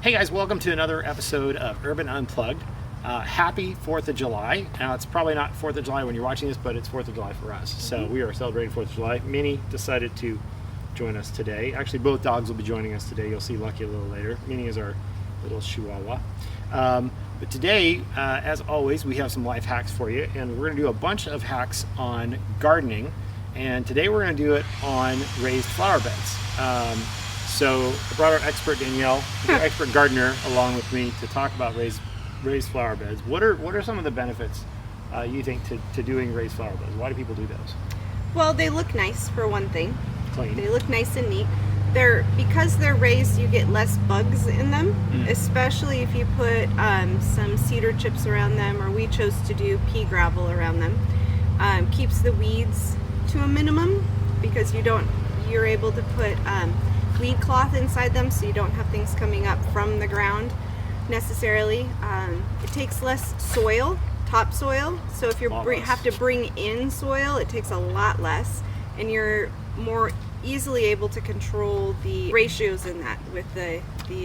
Hey guys, welcome to another episode of Urban Unplugged. Happy 4th of July. Now it's probably not 4th of July when you're watching this, but it's 4th of July for us. So we are celebrating 4th of July. Minnie decided to join us today. Actually, both dogs will be joining us today. You'll see Lucky a little later. Minnie is our little chihuahua. But today, as always, we have some life hacks for you, and we're going to do a bunch of hacks on gardening. And today we're going to do it on raised flower beds. So I brought our expert Danielle, our expert gardener, along with me to talk about raised flower beds. What are some of the benefits you think to doing raised flower beds? Why do people do those? Well, they look nice for one thing. Clean. They look nice and neat. Because they're raised, you get less bugs in them, especially if you put some cedar chips around them, or we chose to do pea gravel around them. Keeps the weeds to a minimum because you're able to put weed cloth inside them, so you don't have things coming up from the ground necessarily. It takes less soil, topsoil, so if you have to bring in soil, it takes a lot less, and you're more easily able to control the ratios in that with the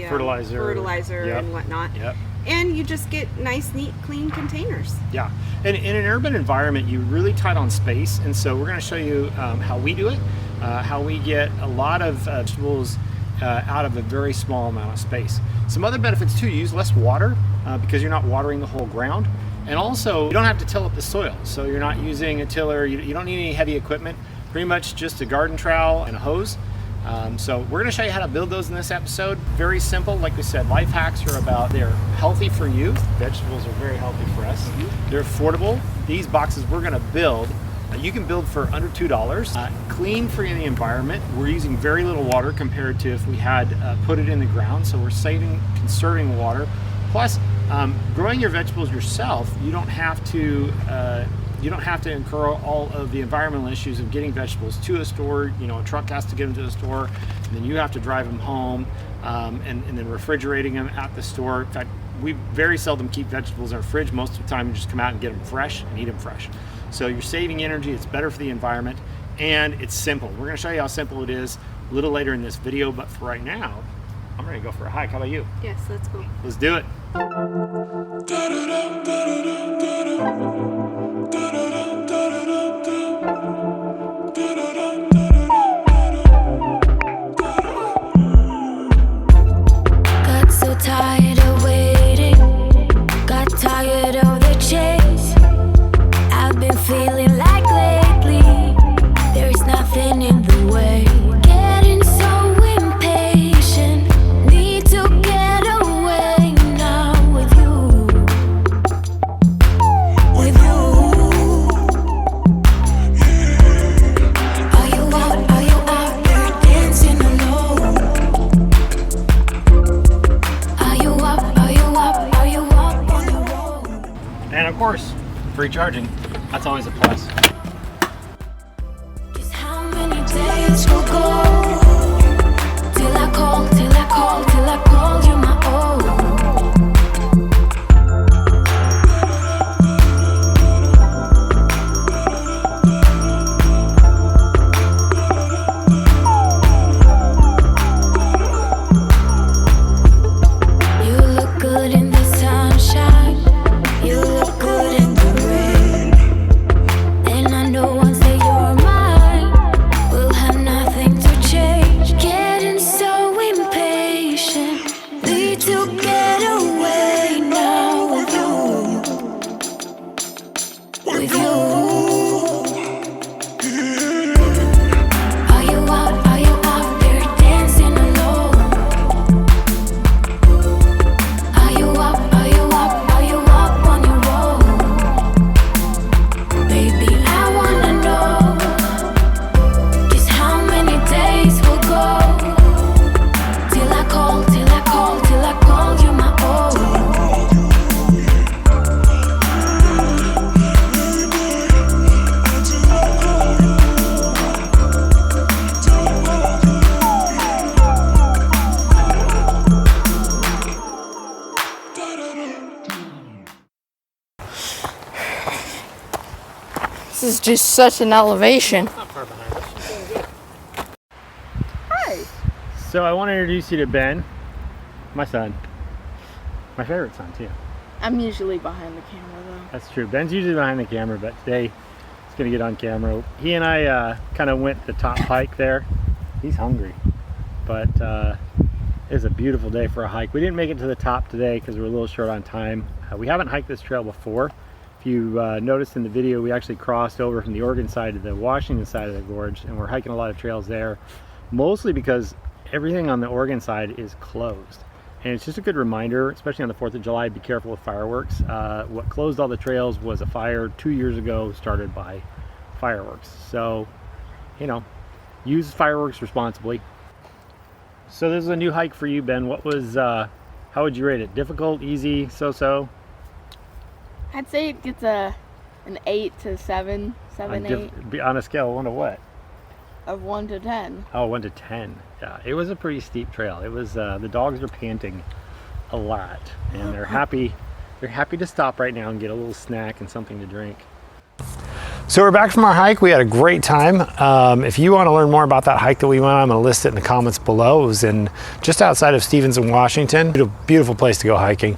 fertilizer and whatnot. Yep. And you just get nice, neat, clean containers. Yeah, and in an urban environment, you're really tight on space, and so we're going to show you how we do it, how we get a lot of vegetables out of a very small amount of space. Some other benefits too: you use less water because you're not watering the whole ground, and also you don't have to till up the soil, so you're not using a tiller. You don't need any heavy equipment. Pretty much just a garden trowel and a hose. So we're going to show you how to build those in this episode. Very simple. Like we said, life hacks are they're healthy for you. Vegetables are very healthy for us. They're affordable. These boxes we're going to build, you can build for under $2. Clean for the environment. We're using very little water compared to if we had put it in the ground. So we're conserving water. Plus, growing your vegetables yourself, you don't have to incur all of the environmental issues of getting vegetables to a store. You know, a truck has to get them to the store, and then you have to drive them home, and then refrigerating them at the store. In fact, we very seldom keep vegetables in our fridge. Most of the time, you just come out and get them fresh and eat them fresh. So you're saving energy, it's better for the environment, and it's simple. We're going to show you how simple it is a little later in this video, but for right now, I'm ready to go for a hike. How about you? Yes, let's go. Let's do it. Got so tired of waiting, got tired of the chase. I've been feeling like lately there's nothing in the way. Getting so impatient, need to get away now with you. With you. Are you out there dancing alone? Are you up on the road? And of course, free charging. That's always a plus. Just how many days will go till I call you my own? You look good in the sunshine, you look good in the rain, and I know once that you're mine, we'll have nothing to change. Getting so impatient, need to get away now with you. With you. Are you out there dancing alone? Are you up on your own? Baby, I wanna know just how many days will go till I call you my own. This is just such an elevation. Not far behind us. Hi. So I want to introduce you to Ben, my son. My favorite son too. I'm usually behind the camera though. That's true. Ben's usually behind the camera, but today he's gonna get on camera. He and I kind of went the top hike there. He's hungry, but it was a beautiful day for a hike. We didn't make it to the top today because we're a little short on time. We haven't hiked this trail before. If you noticed in the video, we actually crossed over from the Oregon side to the Washington side of the gorge, and we're hiking a lot of trails there, mostly because everything on the Oregon side is closed. And it's just a good reminder, especially on the 4th of July, be careful with fireworks. What closed all the trails was a fire 2 years ago started by fireworks. So, you know, use fireworks responsibly. So this is a new hike for you, Ben. What was, how would you rate it? Difficult, easy, so-so? I'd say it gets an 8 to 7, 8. On a scale of 1 to what? Of 1 to 10. Oh, 1 to 10. Yeah, it was a pretty steep trail. It was, the dogs are panting a lot, and they're happy. They're happy to stop right now and get a little snack and something to drink. So we're back from our hike. We had a great time. If you want to learn more about that hike that we went on, I'm going to list it in the comments below. It was in just outside of Stevenson, Washington. Beautiful place to go hiking.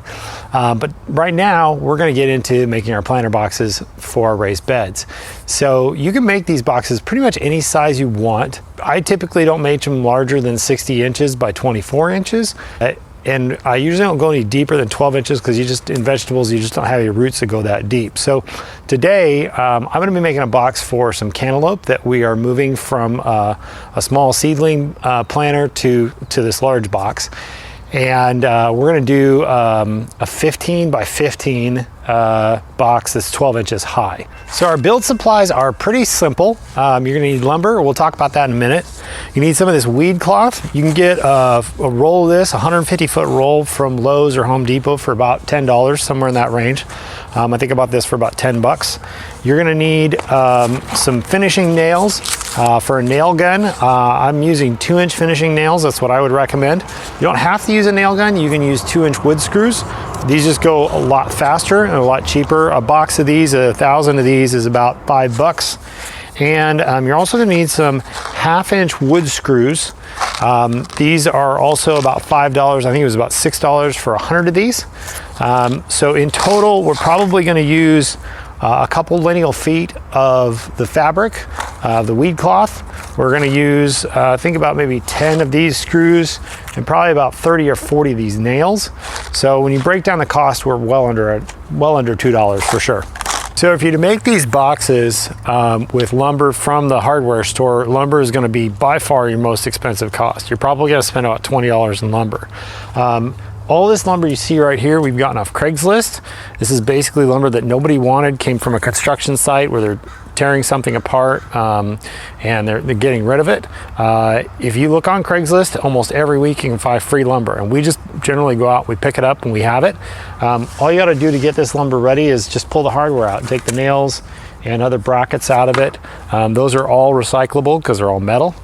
But right now we're going to get into making our planter boxes for our raised beds. So you can make these boxes pretty much any size you want. I typically don't make them larger than 60 inches by 24 inches. And I usually don't go any deeper than 12 inches because you just, in vegetables, you just don't have your roots that go that deep. So today, I'm going to be making a box for some cantaloupe that we are moving from a small seedling planter to this large box. And we're going to do a 15 by 15 box that's 12 inches high. So our build supplies are pretty simple. You're going to need lumber. We'll talk about that in a minute. You need some of this weed cloth. You can get a roll of this, a 150-foot roll from Lowe's or Home Depot for about $10, somewhere in that range. I think about this for about 10 bucks. You're going to need some finishing nails for a nail gun. I'm using 2-inch finishing nails. That's what I would recommend. You don't have to use a nail gun. You can use 2-inch wood screws. These just go a lot faster and a lot cheaper. A box of these, 1,000 of these, is about 5 bucks. And you're also going to need some 1/2-inch wood screws. These are also about $5. I think it was about $6 for 100 of these. So in total, we're probably going to use a couple lineal feet of the fabric, the weed cloth. We're going to use, think about maybe 10 of these screws and probably about 30 or 40 of these nails. So when you break down the cost, we're well under $2 for sure. So if you're to make these boxes with lumber from the hardware store, lumber is going to be by far your most expensive cost. You're probably going to spend about $20 in lumber. All this lumber you see right here, we've gotten off Craigslist. This is basically lumber that nobody wanted, came from a construction site where they're tearing something apart and they're getting rid of it. If you look on Craigslist, almost every week you can find free lumber, and we just generally go out, we pick it up and we have it. All you got to do to get this lumber ready is just pull the hardware out and take the nails and other brackets out of it. Those are all recyclable because they're all metal.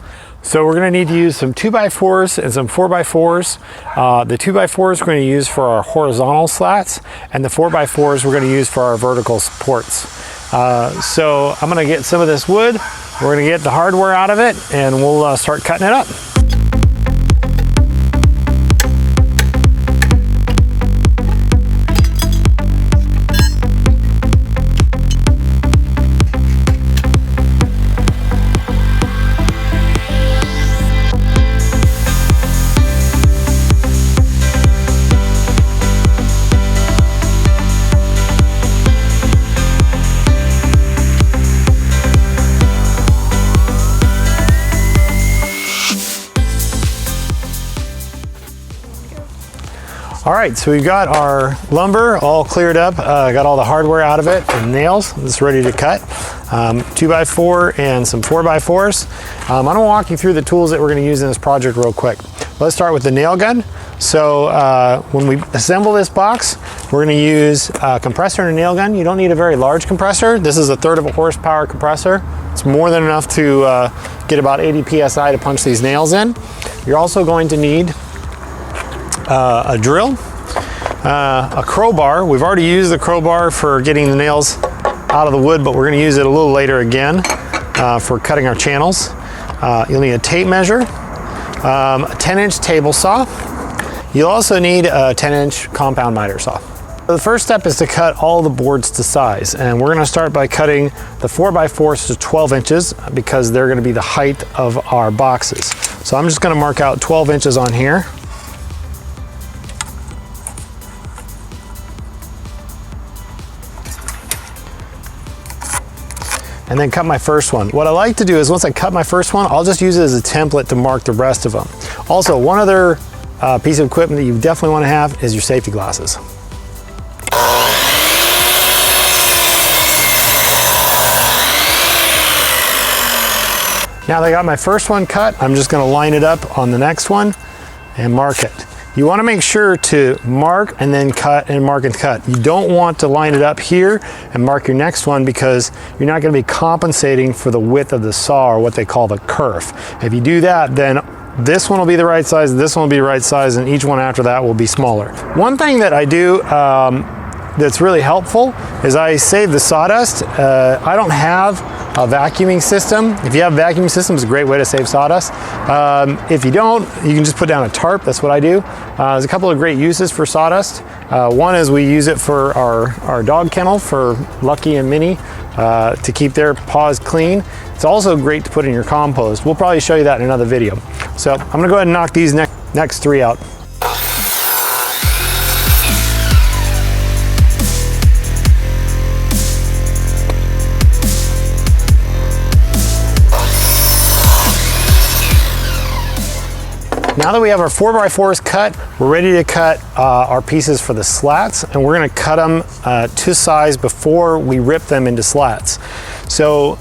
So we're going to need to use some 2x4s and some 4x4s. The 2x4s we're going to use for our horizontal slats, and the 4x4s we're going to use for our vertical supports. So I'm going to get some of this wood, we're going to get the hardware out of it, and we'll start cutting it up. All right, so we've got our lumber all cleared up, got all the hardware out of it and nails. It's ready to cut. 2x4 and some 4x4s. I'm gonna walk you through the tools that we're gonna use in this project real quick. Let's start with the nail gun. So when we assemble this box, we're gonna use a compressor and a nail gun. You don't need a very large compressor. This is a 1/3 of a horsepower compressor. It's more than enough to get about 80 PSI to punch these nails in. You're also going to need a drill, a crowbar. We've already used the crowbar for getting the nails out of the wood, but we're going to use it a little later again for cutting our channels. You'll need a tape measure, a 10-inch table saw. You'll also need a 10-inch compound miter saw. The first step is to cut all the boards to size, and we're going to start by cutting the 4x4s to 12 inches because they're going to be the height of our boxes. So I'm just going to mark out 12 inches on here. And then cut my first one. What I like to do is once I cut my first one, I'll just use it as a template to mark the rest of them. Also, one other piece of equipment that you definitely want to have is your safety glasses. Now that I got my first one cut, I'm just going to line it up on the next one and mark it. You want to make sure to mark and then cut and mark and cut. You don't want to line it up here and mark your next one because you're not going to be compensating for the width of the saw, or what they call the kerf. If you do that, then this one will be the right size, this one will be the right size, and each one after that will be smaller. One thing that I do that's really helpful is I save the sawdust. I don't have a vacuuming system. If you have a vacuuming system, it's a great way to save sawdust. If you don't, you can just put down a tarp. That's what I do. There's a couple of great uses for sawdust. One is we use it for our dog kennel for Lucky and Minnie to keep their paws clean. It's also great to put in your compost. We'll probably show you that in another video. So I'm gonna go ahead and knock these next three out. Now that we have our 4x4s cut, we're ready to cut our pieces for the slats, and we're gonna cut them to size before we rip them into slats. So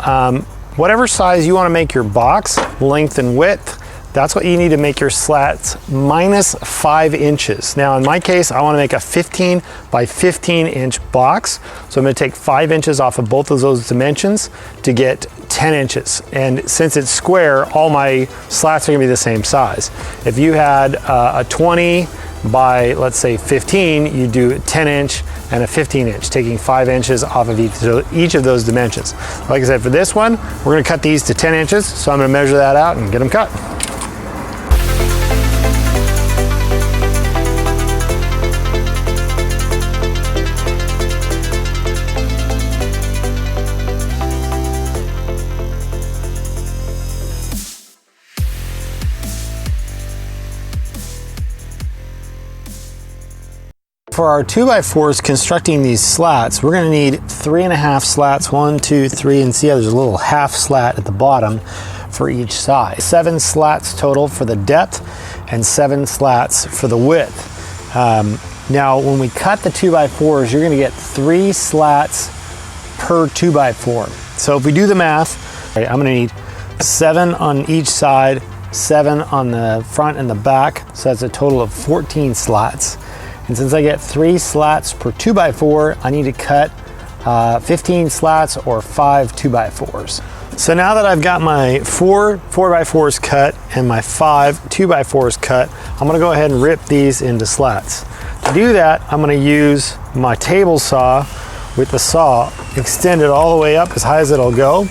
whatever size you wanna make your box, length and width, that's what you need to make your slats minus 5 inches. Now in my case, I wanna make a 15 by 15 inch box. So I'm gonna take 5 inches off of both of those dimensions to get 10 inches. And since it's square, all my slats are gonna be the same size. If you had a 20 by, let's say 15, you do a 10 inch and a 15 inch, taking 5 inches off of each of those dimensions. Like I said, for this one, we're gonna cut these to 10 inches. So I'm gonna measure that out and get them cut. For our 2x4s constructing these slats, we're gonna need 3.5 slats, 1, 2, 3, and see how there's a little half slat at the bottom for each side. 7 slats total for the depth and 7 slats for the width. Now, when we cut the 2x4s, you're gonna get 3 slats per 2x4. So if we do the math, I'm gonna need 7 on each side, 7 on the front and the back, so that's a total of 14 slats. And since I get 3 slats per 2x4, I need to cut 15 slats or 5 2x4s. So now that I've got my 4 4x4s cut and my 5 2x4s cut, I'm gonna go ahead and rip these into slats. To do that, I'm gonna use my table saw with the saw extended all the way up as high as it'll go,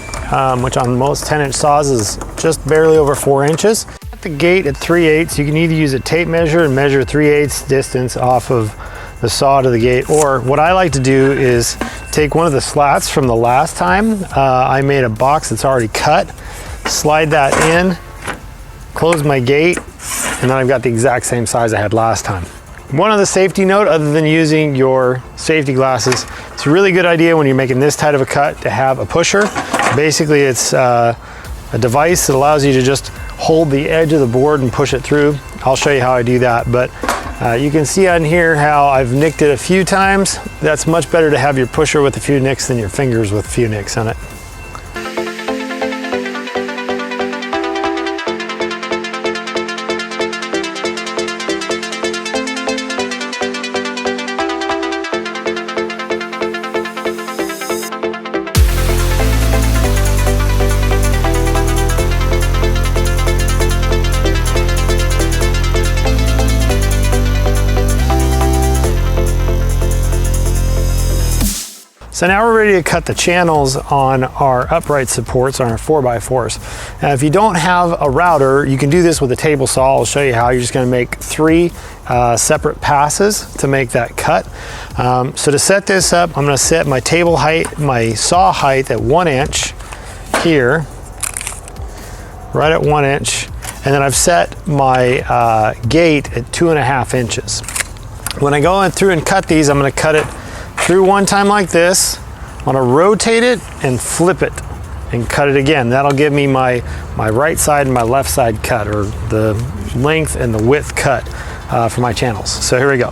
which on most 10-inch saws is just barely over 4 inches. At the gate at 3/8, you can either use a tape measure and measure 3/8 distance off of the saw to the gate, or what I like to do is take one of the slats from the last time. I made a box that's already cut, slide that in, close my gate, and then I've got the exact same size I had last time. One other safety note, other than using your safety glasses, it's a really good idea when you're making this tight of a cut to have a pusher. Basically, it's a device that allows you to just hold the edge of the board and push it through. I'll show you how I do that, but you can see on here how I've nicked it a few times. That's much better to have your pusher with a few nicks than your fingers with a few nicks on it. So now we're ready to cut the channels on our upright supports on our 4x4s. Now if you don't have a router, you can do this with a table saw. I'll show you how. You're just going to make 3 separate passes to make that cut. So to set this up, I'm going to set my table height, my saw height at 1 inch here, right at 1 inch. And then I've set my gate at 2.5 inches. When I go in through and cut these, I'm going to cut it through one time like this. I'm going to rotate it and flip it and cut it again. That'll give me my right side and my left side cut, or the length and the width cut for my channels. So here we go.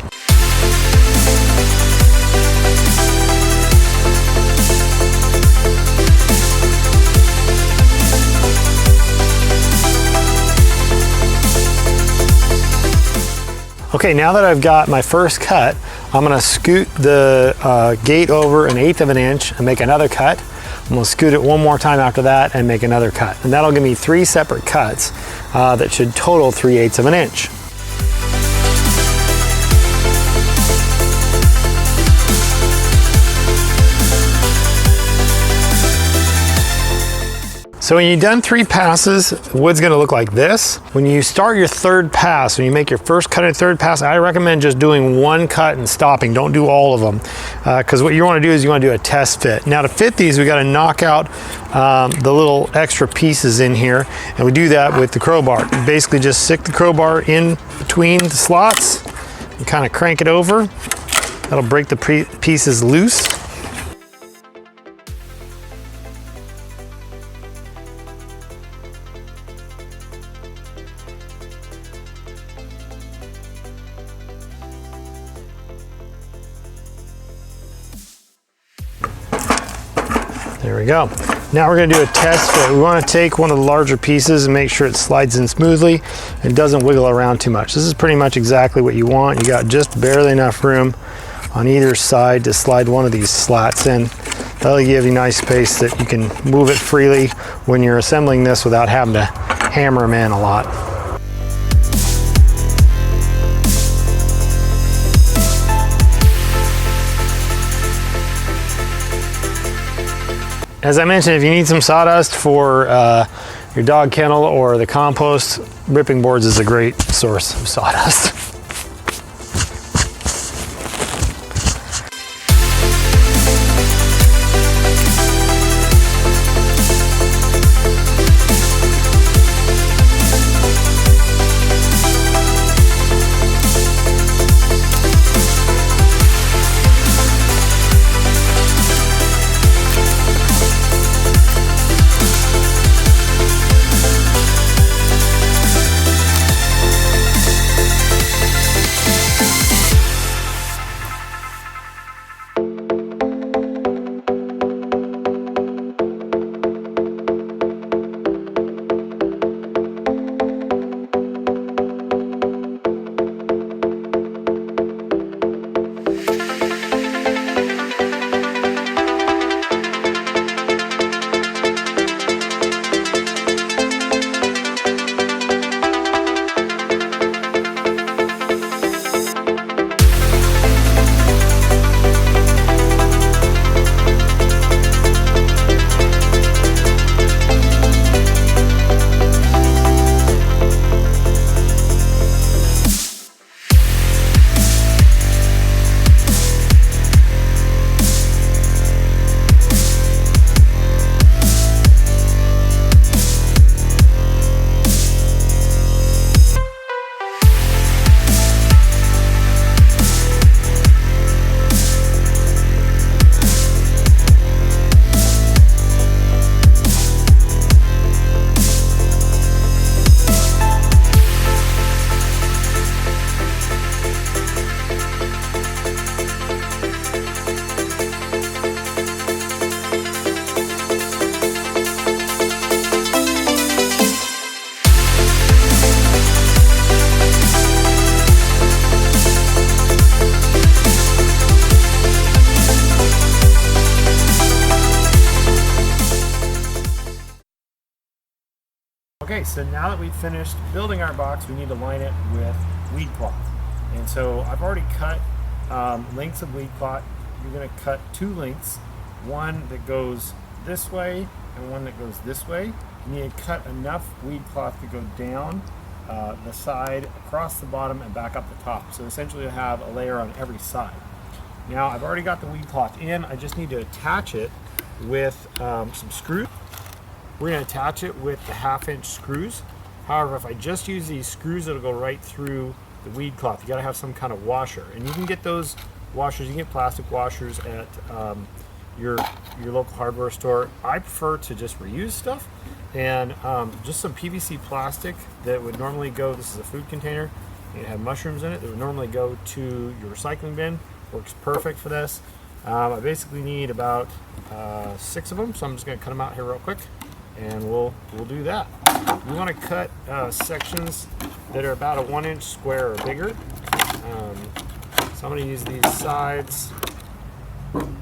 Okay, now that I've got my first cut, I'm gonna scoot the gate over 1/8 of an inch and make another cut. I'm gonna scoot it one more time after that and make another cut. And that'll give me 3 separate cuts that should total 3/8 of an inch. So when you've done 3 passes, the wood's gonna look like this. When you start your 3rd pass, when you make your first cut and 3rd pass, I recommend just doing 1 cut and stopping. Don't do all of them. Because what you wanna do is you wanna do a test fit. Now to fit these, we gotta knock out the little extra pieces in here. And we do that with the crowbar. You basically just stick the crowbar in between the slots and kind of crank it over. That'll break the pieces loose. There we go. Now we're gonna do a test fit. We wanna take one of the larger pieces and make sure it slides in smoothly and doesn't wiggle around too much. This is pretty much exactly what you want. You got just barely enough room on either side to slide one of these slats in. That'll give you nice space that you can move it freely when you're assembling this without having to hammer them in a lot. As I mentioned, if you need some sawdust for your dog kennel or the compost, ripping boards is a great source of sawdust. Okay, so now that we've finished building our box, we need to line it with weed cloth. And so I've already cut lengths of weed cloth. You're going to cut 2 lengths one that goes this way and one that goes this way. You need to cut enough weed cloth to go down the side, across the bottom, and back up the top. So essentially you'll have a layer on every side. Now I've already got the weed cloth in. I just need to attach it with some screws. We're going to attach it with the 1/2-inch screws. However, if I just use these screws, it'll go right through the weed cloth. You got to have some kind of washer, and you can get those washers. You can get plastic washers at your local hardware store. I prefer to just reuse stuff, and just some PVC plastic that would normally go. This is a food container. It had mushrooms in it that would normally go to your recycling bin. Works perfect for this. I basically need about 6 of them, so I'm just going to cut them out here real quick, and we'll do that. You want to cut sections that are about a 1-inch square or bigger. So I'm going to use these sides.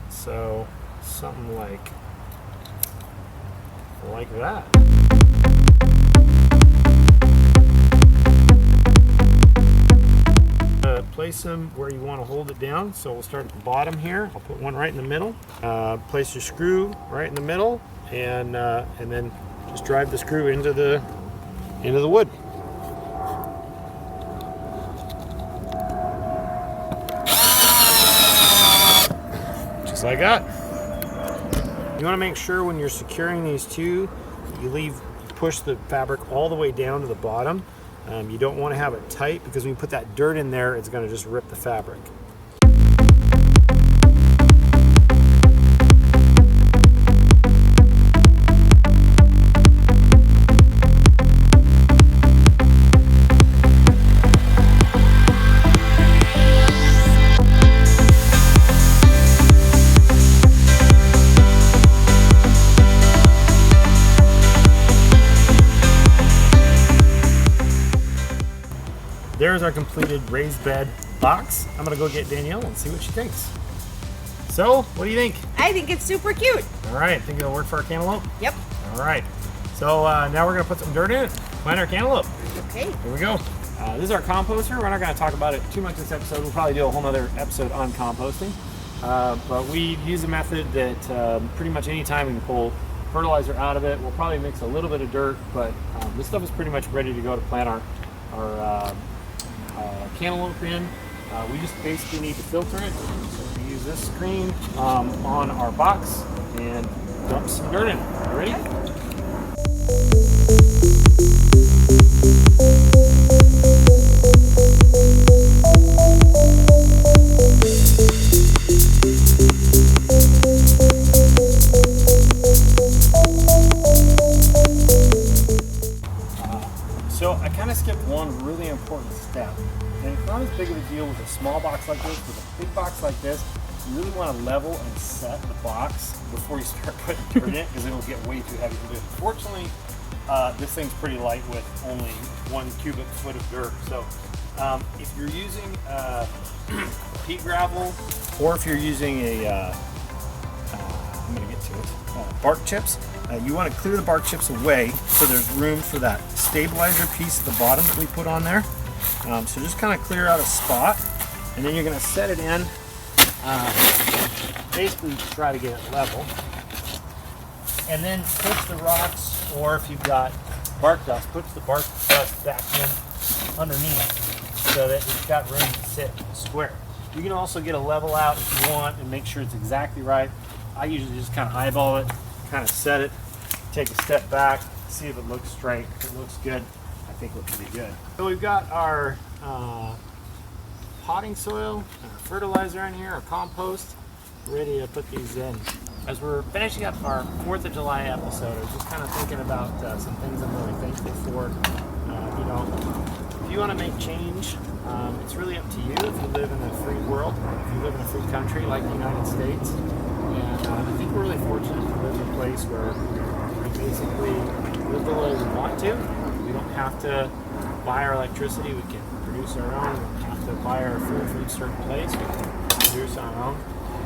So something like that. Place them where you want to hold it down. So we'll start at the bottom here. I'll put one right in the middle. Place your screw right in the middle, and then just drive the screw into the wood. Just like that. You want to make sure when you're securing these two, you push the fabric all the way down to the bottom. You don't want to have it tight, because when you put that dirt in there, it's going to just rip the fabric. There's our completed raised bed box. I'm gonna go get Danielle and see what she thinks. So, what do you think? I think it's super cute. All right, think it'll work for our cantaloupe? Yep. All right. So now we're gonna put some dirt in it, plant our cantaloupe. Okay. Here we go. This is our composter. We're not gonna talk about it too much this episode. We'll probably do a whole other episode on composting. But we use a method that pretty much any time we can pull fertilizer out of it. We'll probably mix a little bit of dirt, but this stuff is pretty much ready to go to plant our cantaloupe in. We just basically need to filter it. So we use this screen on our box and dump some dirt in it. You ready? So I kind of skipped one really important step. And it's not as big of a deal with a small box like this. With a big box like this, you really want to level and set the box before you start putting dirt in it, because it'll get way too heavy to do it. Fortunately, this thing's pretty light with only 1 cubic foot of dirt. So if you're using pea gravel, or if you're using I'm going to get to it, bark chips, you want to clear the bark chips away so there's room for that stabilizer piece at the bottom that we put on there. So just kind of clear out a spot, and then you're going to set it in, basically try to get it level, and then push the rocks, or if you've got bark dust, push the bark dust back in underneath so that it's got room to sit square. You can also get a level out if you want and make sure it's exactly right. I usually just kind of eyeball it, kind of set it, take a step back, see if it looks straight. If it looks good, I think we're pretty good. So we've got our potting soil, our fertilizer in here, our compost, ready to put these in. As we're finishing up our 4th of July episode, I was just kind of thinking about some things I'm really thankful for. You know, if you want to make change, it's really up to you. If you live in a free world, if you live in a free country like the United States, and I think we're really fortunate to live in a place where we basically live the way we want to. We don't have to buy our electricity. We can produce our own. We don't have to buy our food from a certain place. We can produce our own.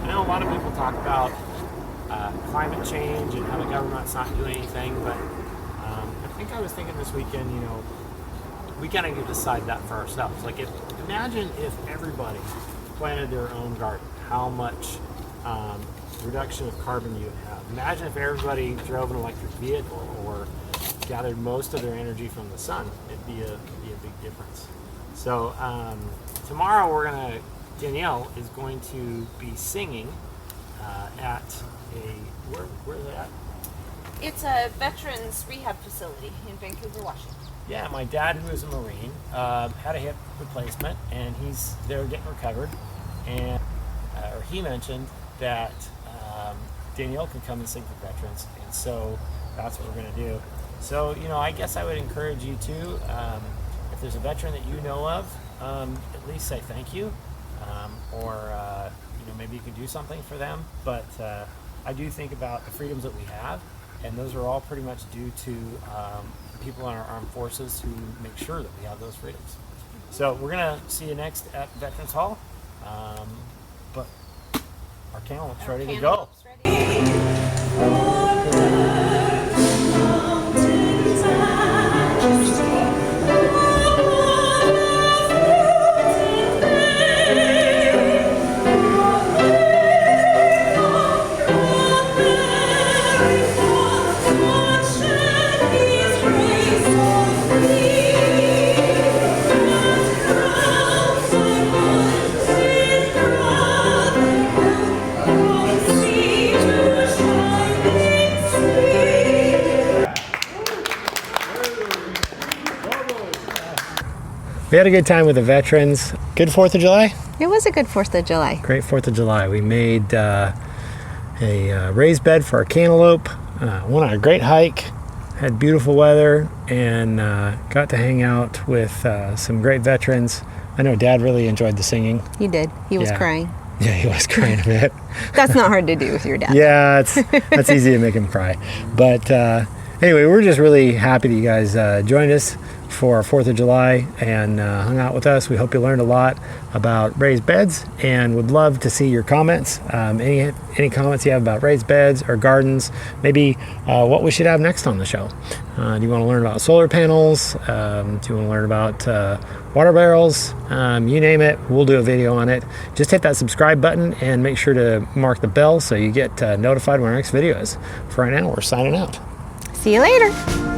I know a lot of people talk about climate change and how the government's not doing anything, but I think I was thinking this weekend, you know, we kind of need to decide that for ourselves. Like, imagine if everybody planted their own garden, how much reduction of carbon you would have. Imagine if everybody drove an electric vehicle or gathered most of their energy from the sun. It'd be a big difference. So tomorrow Danielle is going to be singing at where's it at? It's a veterans rehab facility in Vancouver, Washington. Yeah, my dad, who is a Marine, had a hip replacement, and he's there getting recovered. And he mentioned that Danielle can come and sing for veterans, and so that's what we're going to do. So, I guess I would encourage you to, if there's a veteran that you know of, at least say thank you, or maybe you could do something for them. But I do think about the freedoms that we have, and those are all pretty much due to people in our armed forces who make sure that we have those freedoms. So we're going to see you next at Veterans Hall, but our cantaloupe's ready to go. We had a good time with the veterans. Good 4th of July? It was a good 4th of July. Great 4th of July. We made a raised bed for our cantaloupe, went on a great hike, had beautiful weather, and got to hang out with some great veterans. I know Dad really enjoyed the singing. He did. He was crying. Yeah, he was crying a bit. That's not hard to do with your dad. Yeah, that's easy to make him cry. But anyway, we're just really happy that you guys joined us for our 4th of July and hung out with us. We hope you learned a lot about raised beds and would love to see your comments. Any comments you have about raised beds or gardens, maybe what we should have next on the show. Do you want to learn about solar panels? Do you want to learn about water barrels? You name it, we'll do a video on it. Just hit that subscribe button and make sure to mark the bell so you get notified when our next video is. For right now, we're signing out. See you later.